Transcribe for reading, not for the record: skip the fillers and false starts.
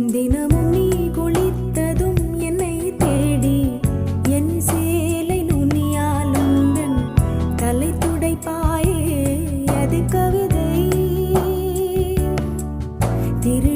தினமும் நீ குளித்ததும் என்னை தேடி என் சேலை நுனியாலும் தலை துடைப்பாயே அது கவிதை திரு